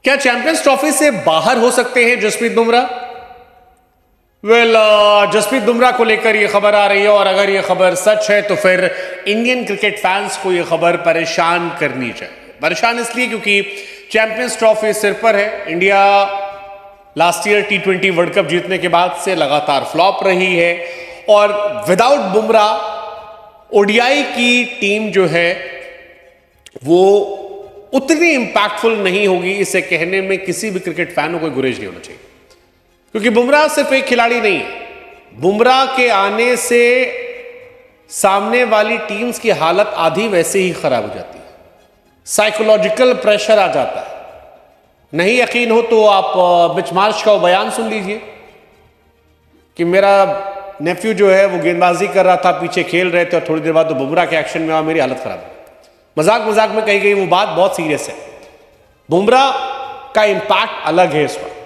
क्या champions trophy से बाहर हो सकते हैं जसप्रीत बुमराह? जसप्रीत बुमराह को लेकर यह खबर आ रही है और अगर यह खबर सच है तो फिर इंडियन क्रिकेट फैंस को यह खबर परेशान करनी चाहिए। परेशान इसलिए क्योंकि चैंपियंस ट्रॉफी सिर पर है। India last year T20 world cup जीतने के बाद से लगातार फ्लॉप रही है और विदाउट बुमराह ओडीआई की टीम जो है वो उतनी इंपैक्टफुल नहीं होगी। इसे कहने में किसी भी क्रिकेट फैन को गुरेज नहीं होना चाहिए, क्योंकि बुमराह सिर्फ एक खिलाड़ी नहीं है। बुमराह के आने से सामने वाली टीम्स की हालत आधी वैसे ही खराब हो जाती है, साइकोलॉजिकल प्रेशर आ जाता है। नहीं यकीन हो तो आप मिच मार्श का बयान सुन लीजिए कि मेरा नेफ्यू जो है वो गेंदबाजी कर रहा था, पीछे खेल रहे थे और थोड़ी देर बाद तो बुमराह के एक्शन में आया, मेरी हालत खराब है। मजाक मजाक में कही गई वो बात बहुत सीरियस है। बुमराह का इंपैक्ट अलग है इस वक्त।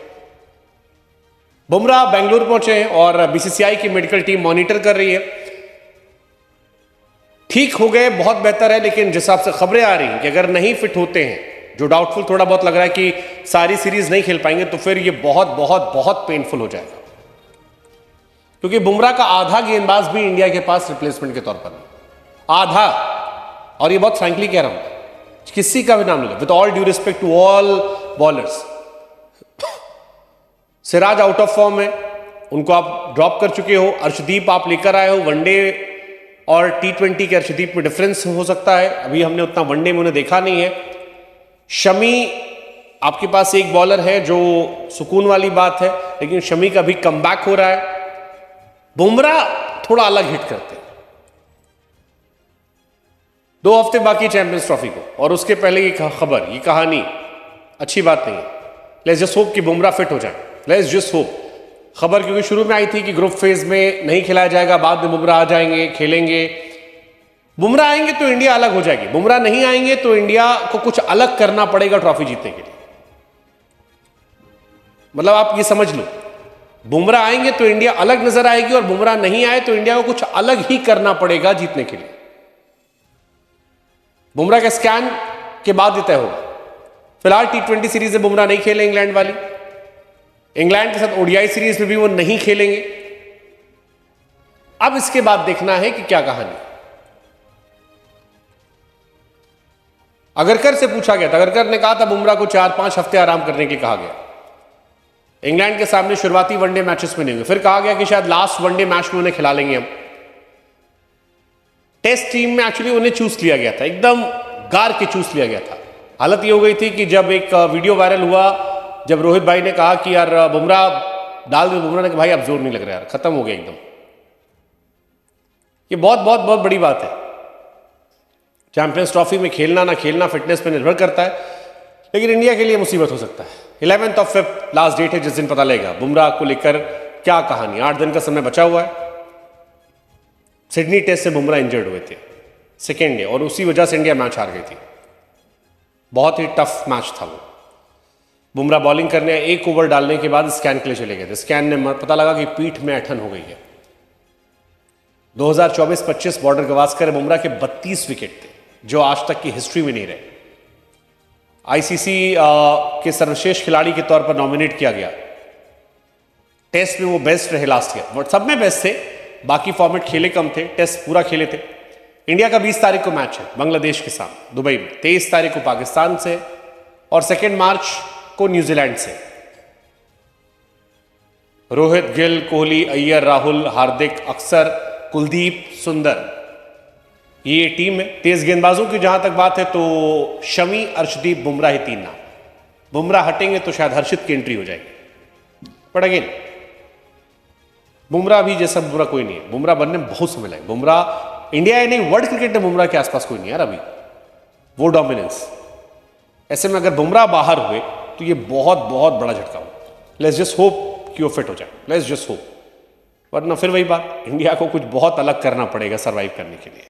बुमराह बेंगलुरु पहुंचे हैं और बीसीसीआई की मेडिकल टीम मॉनिटर कर रही है। ठीक हो गए, बहुत बेहतर है, लेकिन जिस हिसाब से खबरें आ रही हैं कि अगर नहीं फिट होते हैं, जो डाउटफुल थोड़ा बहुत लग रहा है कि सारी सीरीज नहीं खेल पाएंगे, तो फिर ये बहुत बहुत बहुत पेनफुल हो जाएगा, क्योंकि बुमराह का आधा गेंदबाज भी इंडिया के पास रिप्लेसमेंट के तौर पर है। आधा, और ये बहुत फ्रैंकली कह रहा हूं, किसी का भी नाम नहीं, with all due respect to all bowlers. Siraj out of form है, उनको आप ड्रॉप कर चुके हो। अर्शदीप आप लेकर आए हो। वनडे और T20 के अर्शदीप में डिफरेंस हो सकता है, अभी हमने उतना वनडे में उन्हें देखा नहीं है। शमी आपके पास एक बॉलर है जो सुकून वाली बात है, लेकिन शमी का भी कमबैक हो रहा है। बुमराह थोड़ा अलग हिट करते हैं। 2 हफ्ते बाकी चैंपियंस ट्रॉफी को, और उसके पहले ये खबर, ये कहानी अच्छी बात नहीं है। लेट्स जस्ट होप कि बुमराह फिट हो जाए। Let's just hope. खबर क्योंकि शुरू में आई थी कि ग्रुप फेज में नहीं खिलाया जाएगा, बाद में बुमराह आ जाएंगे, खेलेंगे। बुमराह आएंगे तो इंडिया अलग हो जाएगी, बुमराह नहीं आएंगे तो इंडिया को कुछ अलग करना पड़ेगा ट्रॉफी जीतने के लिए। मतलब आप ये समझ लो, बुमराह आएंगे तो इंडिया अलग नजर आएगी, और बुमराह नहीं आए तो इंडिया को कुछ अलग ही करना पड़ेगा जीतने के लिए। बुमराह का स्कैन के बाद ही तय होगा। फिलहाल T20 सीरीज में बुमराह नहीं खेले इंग्लैंड वाली, इंग्लैंड के साथ ओडीआई सीरीज में भी वो नहीं खेलेंगे। अब इसके बाद देखना है कि क्या कहानी। अगरकर से पूछा गया था, अगरकर ने कहा था बुमराह को 4-5 हफ्ते आराम करने के लिए कहा गया। इंग्लैंड के सामने शुरुआती वनडे मैचेस में नहीं हुए, फिर कहा गया कि शायद लास्ट वनडे मैच में उन्हें खिला लेंगे हम। टेस्ट टीम में एक्चुअली उन्हें चूस लिया गया था, एकदम गार के चूस लिया गया था। हालत ये हो गई थी कि जब एक वीडियो वायरल हुआ, जब रोहित भाई ने कहा कि यार बुमराह डाल दो, बुमराह ने कहा भाई अब जोर नहीं लग रहा यार, खत्म हो गया एकदम। ये बहुत बहुत बहुत बड़ी बात है। चैंपियंस ट्रॉफी में खेलना ना खेलना फिटनेस पे निर्भर करता है, लेकिन इंडिया के लिए मुसीबत हो सकता है। 11 फ़रवरी लास्ट डेट है, जिस दिन पता लगेगा बुमराह को लेकर क्या कहानी। 8 दिन का समय बचा हुआ है। सिडनी टेस्ट से बुमराह इंजर्ड हुए थे सेकेंड डे, और उसी वजह से इंडिया मैच हार गई थी। बहुत ही टफ मैच था वो। बुमराह बॉलिंग करने 1 ओवर डालने के बाद स्कैन के लिए चले गए थे। स्कैन ने पता लगा कि पीठ में ऐंठन हो गई है। 2024-25 बॉर्डर गवास्कर बुमराह के 32 विकेट थे, जो आज तक की हिस्ट्री में नहीं रहे। आईसीसी के सर्वश्रेष्ठ खिलाड़ी के तौर पर नॉमिनेट किया गया। टेस्ट में वो बेस्ट रहे लास्ट ईयर, सब में बेस्ट थे, बाकी फॉर्मेट खेले कम थे, टेस्ट पूरा खेले थे। इंडिया का 20 तारीख को मैच है बांग्लादेश के साथ दुबई में, 23 तारीख को पाकिस्तान से, और 2 मार्च को न्यूजीलैंड से। रोहित, गिल, कोहली, अय्यर, राहुल, हार्दिक, अक्सर, कुलदीप, सुंदर, ये टीम है। तेज गेंदबाजों की जहां तक बात है तो शमी, अर्शदीप, बुमराह ही 3 नाम। बुमराह हटेंगे तो शायद हर्षित की एंट्री हो जाएगी, बट अगेन बुमराह भी जैसा बुमराह कोई नहीं है। बुमराह बनने में बहुत समय लगे। बुमराह इंडिया नहीं, वर्ल्ड क्रिकेट में बुमराह के आसपास कोई नहीं यार अभी, वो डोमिनेंस। ऐसे में अगर बुमराह बाहर हुए तो ये बहुत बहुत बड़ा झटका हो। लेट्स जस्ट होप कि वो फिट हो जाए, लेट्स जस्ट होप, वरना फिर वही बात, इंडिया को कुछ बहुत अलग करना पड़ेगा सर्वाइव करने के लिए।